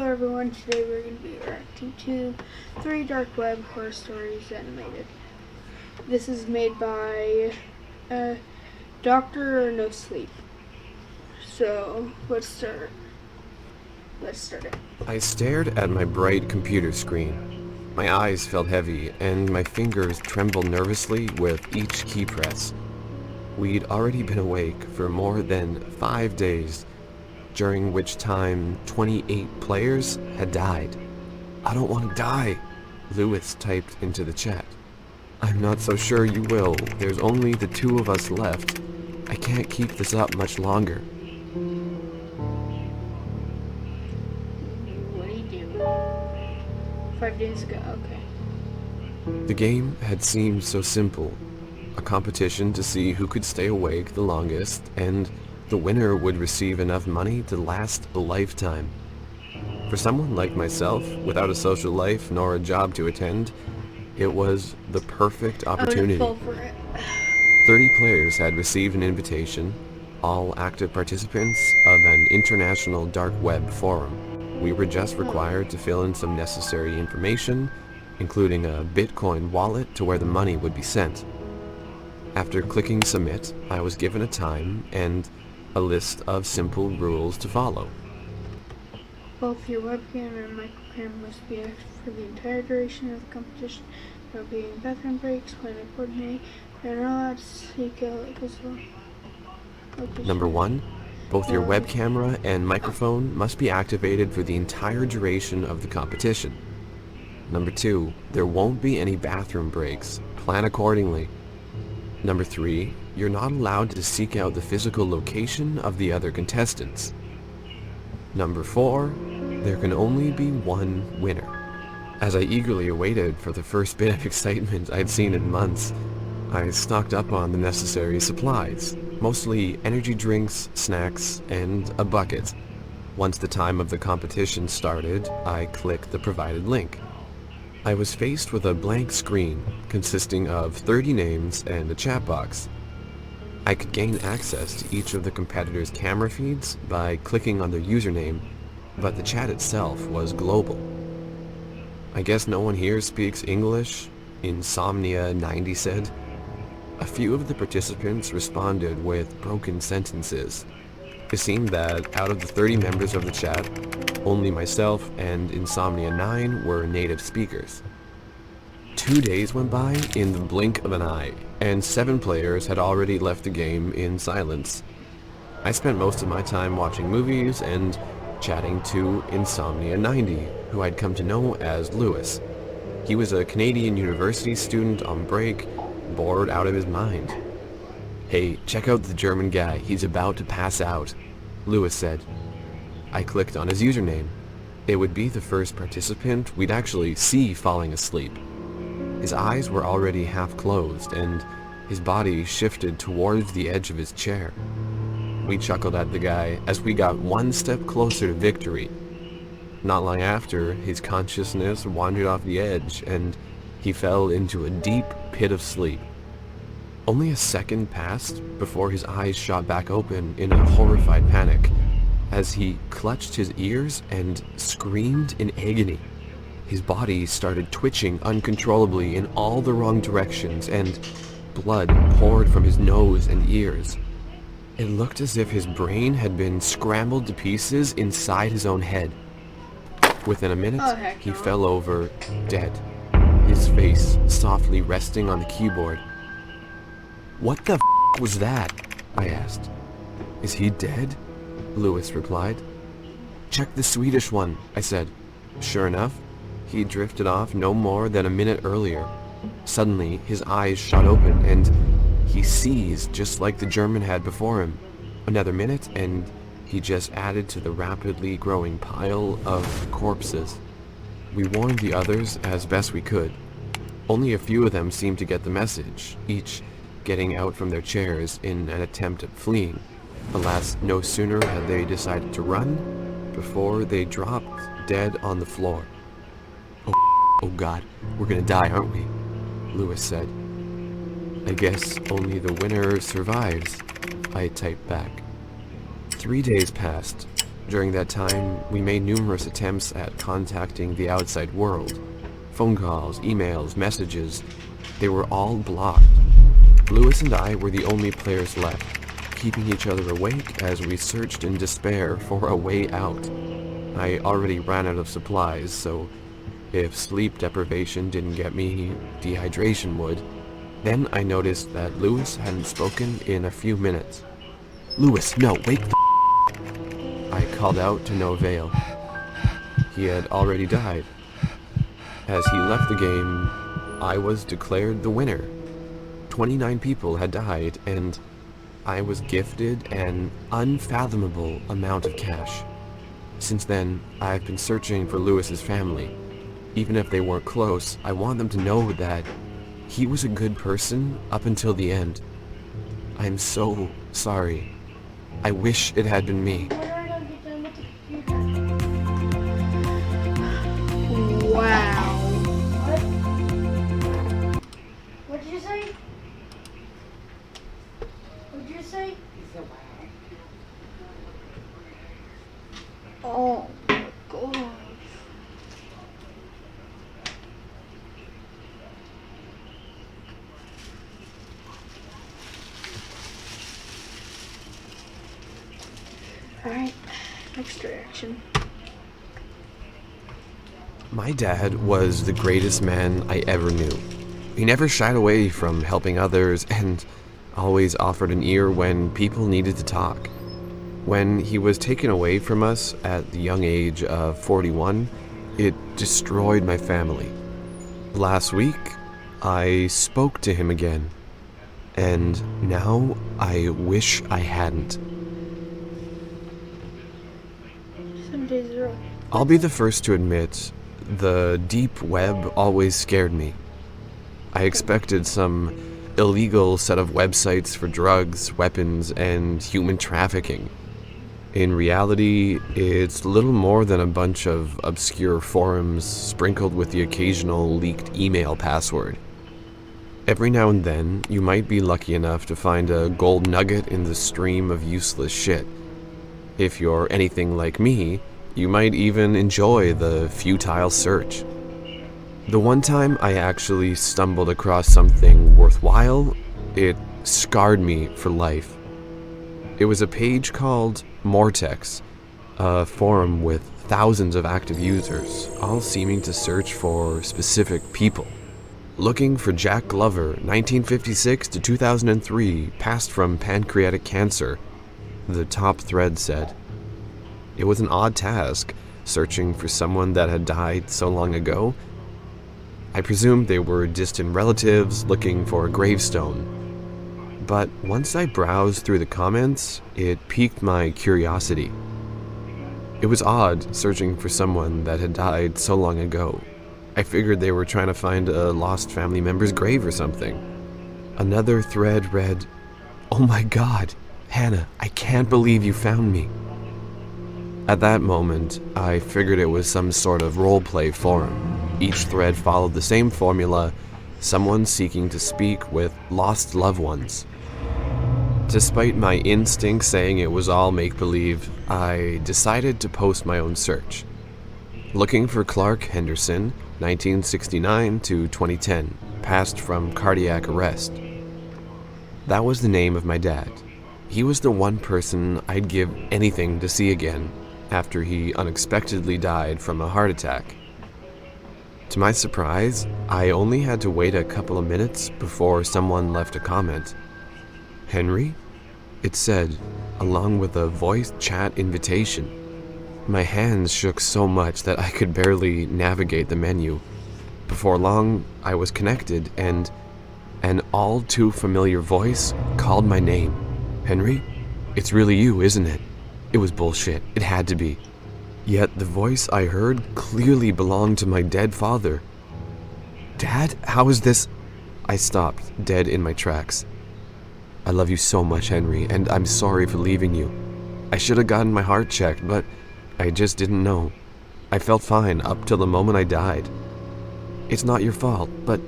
everyone, today we're going to be reacting to 3 Dark Web Horror Stories Animated. This is made by Doctor No Sleep. So, let's start it. I stared at my bright computer screen. My eyes felt heavy, and my fingers trembled nervously with each key press. We'd already been awake for more than 5 days, during which time 28 players had died. "I don't want to die," Lewis typed into the chat. "I'm not so sure you will. There's only the 2 of us left. I can't keep this up much longer." What do you do? 5 days ago, okay. The game had seemed so simple. A competition to see who could stay awake the longest, and the winner would receive enough money to last a lifetime. For someone like myself, without a social life nor a job to attend, it was the perfect opportunity. I'm gonna fall for it. 30 players had received an invitation, all active participants of an international dark web forum. We were just required to fill in some necessary information, including a Bitcoin wallet to where the money would be sent. After clicking submit, I was given a time and a list of simple rules to follow. Both your webcam and microcam must be active for the entire duration of the competition. There will be bathroom breaks when I coordinate. You're not allowed to seek out location. Number 1, both your web camera and microphone must be activated for the entire duration of the competition. Number 2, there won't be any bathroom breaks. Plan accordingly. Number 3, you're not allowed to seek out the physical location of the other contestants. Number 4, there can only be one winner. As I eagerly awaited for the first bit of excitement I'd seen in months, I stocked up on the necessary supplies, mostly energy drinks, snacks, and a bucket. Once the time of the competition started, I clicked the provided link. I was faced with a blank screen consisting of 30 names and a chat box. I could gain access to each of the competitors' camera feeds by clicking on their username, but the chat itself was global. "I guess no one here speaks English," Insomnia90 said. A few of the participants responded with broken sentences. It seemed that out of the 30 members of the chat, only myself and Insomnia9 were native speakers. 2 days went by in the blink of an eye, and 7 players had already left the game in silence. I spent most of my time watching movies and chatting to Insomnia90, who I'd come to know as Lewis. He was a Canadian university student on break, bored out of his mind. "Hey, check out the German guy, he's about to pass out," Lewis said. I clicked on his username. It would be the first participant we'd actually see falling asleep. His eyes were already half closed, and his body shifted towards the edge of his chair. We chuckled at the guy as we got one step closer to victory. Not long after, his consciousness wandered off the edge, and he fell into a deep pit of sleep. Only a second passed before his eyes shot back open in a horrified panic, as he clutched his ears and screamed in agony. His body started twitching uncontrollably in all the wrong directions, and blood poured from his nose and ears. It looked as if his brain had been scrambled to pieces inside his own head. Within a minute, he fell over, dead, his face softly resting on the keyboard. "What the f*** was that?" I asked. "Is he dead?" Lewis replied. "Check the Swedish one," I said. Sure enough, he drifted off no more than a minute earlier. Suddenly, his eyes shot open, and he seized just like the German had before him. Another minute, and he just added to the rapidly growing pile of corpses. We warned the others as best we could. Only a few of them seemed to get the message, each getting out from their chairs in an attempt at fleeing. Alas, no sooner had they decided to run, before they dropped dead on the floor. Oh God, we're gonna die, aren't we?" Lewis said. "I guess only the winner survives," I typed back. 3 days passed. During that time, we made numerous attempts at contacting the outside world. Phone calls, emails, messages, they were all blocked. Lewis and I were the only players left, keeping each other awake as we searched in despair for a way out. I already ran out of supplies, so if sleep deprivation didn't get me, dehydration would. Then I noticed that Lewis hadn't spoken in a few minutes. "Lewis, no, wake the I called out to no avail. He had already died. As he left the game, I was declared the winner. 29 people had died, and I was gifted an unfathomable amount of cash. Since then, I've been searching for Lewis's family. Even if they weren't close, I want them to know that he was a good person up until the end. I'm so sorry. I wish it had been me." Wow. What did you say? What did you say? Oh my gosh. Alright, next reaction. My dad was the greatest man I ever knew. He never shied away from helping others and always offered an ear when people needed to talk. When he was taken away from us at the young age of 41, it destroyed my family. Last week, I spoke to him again, and now I wish I hadn't. 7 days ago. I'll be the first to admit, the deep web always scared me. I expected some illegal set of websites for drugs, weapons, and human trafficking. In reality, it's little more than a bunch of obscure forums sprinkled with the occasional leaked email password. Every now and then, you might be lucky enough to find a gold nugget in the stream of useless shit. If you're anything like me, you might even enjoy the futile search. The one time I actually stumbled across something worthwhile, it scarred me for life. It was a page called Mortex, a forum with thousands of active users, all seeming to search for specific people. Looking for Jack Glover, 1956 to 2003, passed from pancreatic cancer, the top thread said. It was an odd task, searching for someone that had died so long ago. I presumed they were distant relatives looking for a gravestone. But once I browsed through the comments, it piqued my curiosity. It was odd searching for someone that had died so long ago. I figured they were trying to find a lost family member's grave or something. Another thread read, "Oh my God, Hannah, I can't believe you found me." At that moment, I figured it was some sort of roleplay forum. Each thread followed the same formula, someone seeking to speak with lost loved ones. Despite my instinct saying it was all make-believe, I decided to post my own search. Looking for Clark Henderson, 1969 to 2010, passed from cardiac arrest. That was the name of my dad. He was the one person I'd give anything to see again after he unexpectedly died from a heart attack. To my surprise, I only had to wait a couple of minutes before someone left a comment. "Henry?" it said, along with a voice chat invitation. My hands shook so much that I could barely navigate the menu. Before long, I was connected, and an all too familiar voice called my name. "Henry? It's really you, isn't it?" It was bullshit. It had to be. Yet the voice I heard clearly belonged to my dead father. "Dad, how is this?" I stopped, dead in my tracks. "I love you so much, Henry, and I'm sorry for leaving you. I should have gotten my heart checked, but I just didn't know. I felt fine up till the moment I died. It's not your fault, but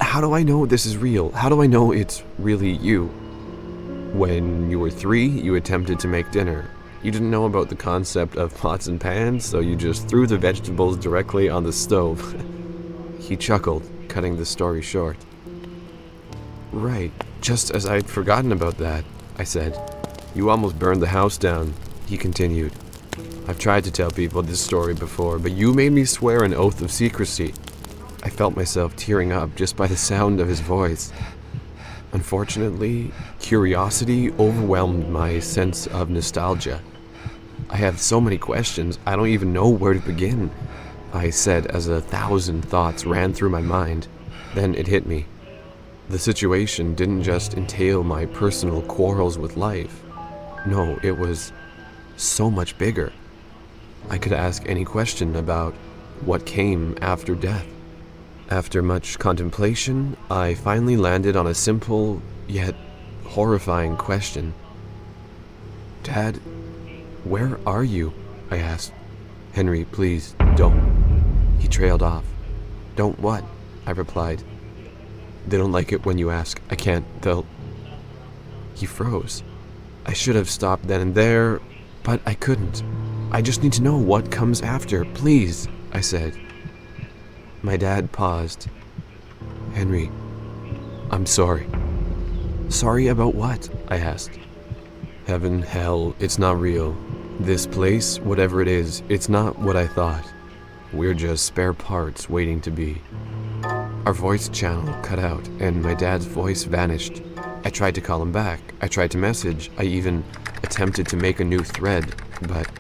how do I know this is real? How do I know it's really you? When you were 3, you attempted to make dinner. You didn't know about the concept of pots and pans, so you just threw the vegetables directly on the stove. He chuckled, cutting the story short. Right, just as I'd forgotten about that, I said. You almost burned the house down, he continued. I've tried to tell people this story before, but you made me swear an oath of secrecy. I felt myself tearing up just by the sound of his voice. Unfortunately, curiosity overwhelmed my sense of nostalgia. I have so many questions, I don't even know where to begin, I said as 1,000 thoughts ran through my mind. Then it hit me. The situation didn't just entail my personal quarrels with life. No, it was so much bigger. I could ask any question about what came after death. After much contemplation, I finally landed on a simple, yet horrifying question. Dad, where are you? I asked. Henry, please, don't. He trailed off. Don't what? I replied. They don't like it when you ask. I can't, they'll... He froze. I should have stopped then and there, but I couldn't. I just need to know what comes after, please, I said. My dad paused. Henry, I'm sorry. Sorry about what? I asked. Heaven, hell, it's not real. This place, whatever it is, it's not what I thought. We're just spare parts waiting to be. Our voice channel cut out, and my dad's voice vanished. I tried to call him back. I tried to message. I even attempted to make a new thread, but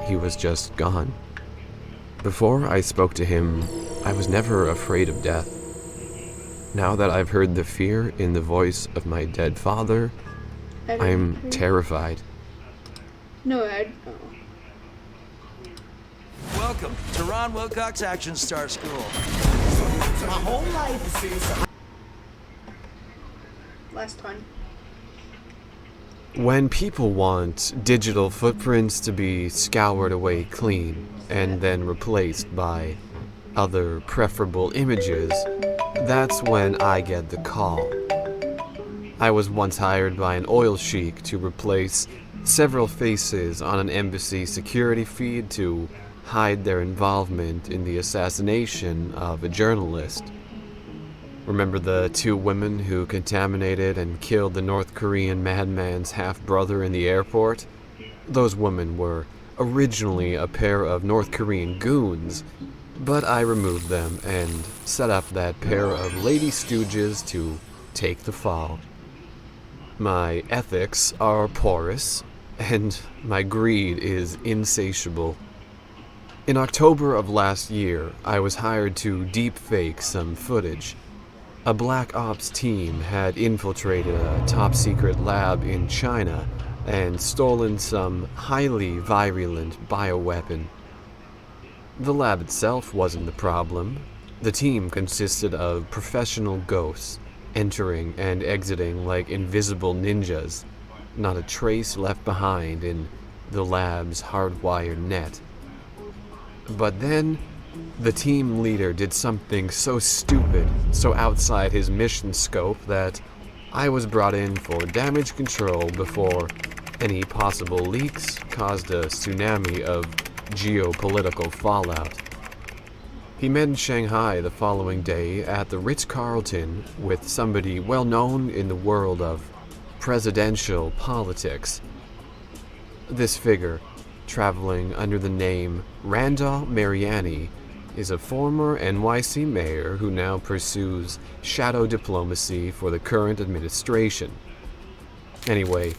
he was just gone. Before I spoke to him, I was never afraid of death. Now that I've heard the fear in the voice of my dead father, I'm terrified. No, I... Oh. Welcome to Ron Wilcox Action Star School. My whole life is... Last one. When people want digital footprints to be scoured away clean and then replaced by other preferable images, that's when I get the call. I was once hired by an oil sheik to replace several faces on an embassy security feed to hide their involvement in the assassination of a journalist. Remember the 2 women who contaminated and killed the North Korean madman's half-brother in the airport? Those women were originally a pair of North Korean goons, but I removed them and set up that pair of lady stooges to take the fall. My ethics are porous, and my greed is insatiable. In October of last year, I was hired to deepfake some footage. A Black Ops team had infiltrated a top-secret lab in China and stolen some highly virulent bioweapon. The lab itself wasn't the problem. The team consisted of professional ghosts, entering and exiting like invisible ninjas, not a trace left behind in the lab's hardwired net. But then, the team leader did something so stupid, so outside his mission scope, that I was brought in for damage control before any possible leaks caused a tsunami of geopolitical fallout. He met in Shanghai the following day at the Ritz-Carlton with somebody well known in the world of presidential politics. This figure, traveling under the name Randall Mariani, is a former NYC mayor who now pursues shadow diplomacy for the current administration. Anyway,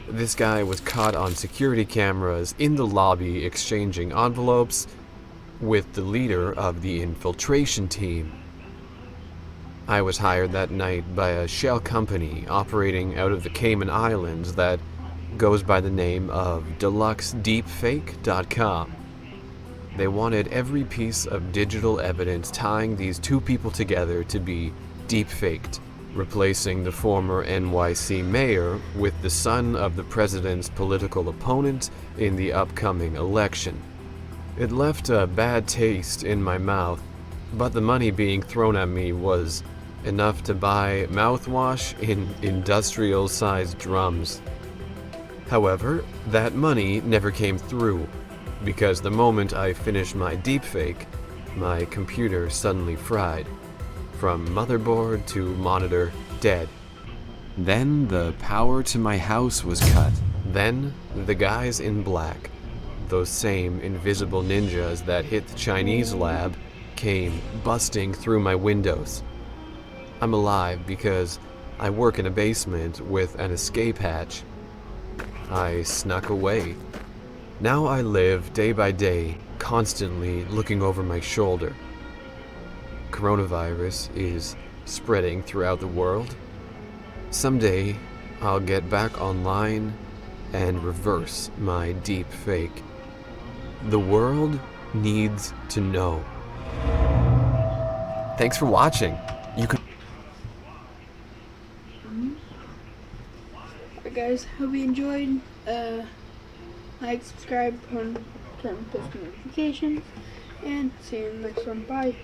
this guy was caught on security cameras in the lobby exchanging envelopes with the leader of the infiltration team. I was hired that night by a shell company operating out of the Cayman Islands that goes by the name of DeluxeDeepFake.com. They wanted every piece of digital evidence tying these 2 people together to be deepfaked, replacing the former NYC mayor with the son of the president's political opponent in the upcoming election. It left a bad taste in my mouth, but the money being thrown at me was enough to buy mouthwash in industrial-sized drums. However, that money never came through, because the moment I finished my deepfake, my computer suddenly fried. From motherboard to monitor, dead. Then the power to my house was cut. Then the guys in black, those same invisible ninjas that hit the Chinese lab, came busting through my windows. I'm alive because I work in a basement with an escape hatch. I snuck away. Now I live day by day, constantly looking over my shoulder. Coronavirus is spreading throughout the world. Someday, I'll get back online and reverse my deep fake. The world needs to know. Thanks for watching. You can. Alright guys, hope you enjoyed. Like, subscribe, turn post notifications, and see you in the next one. Bye.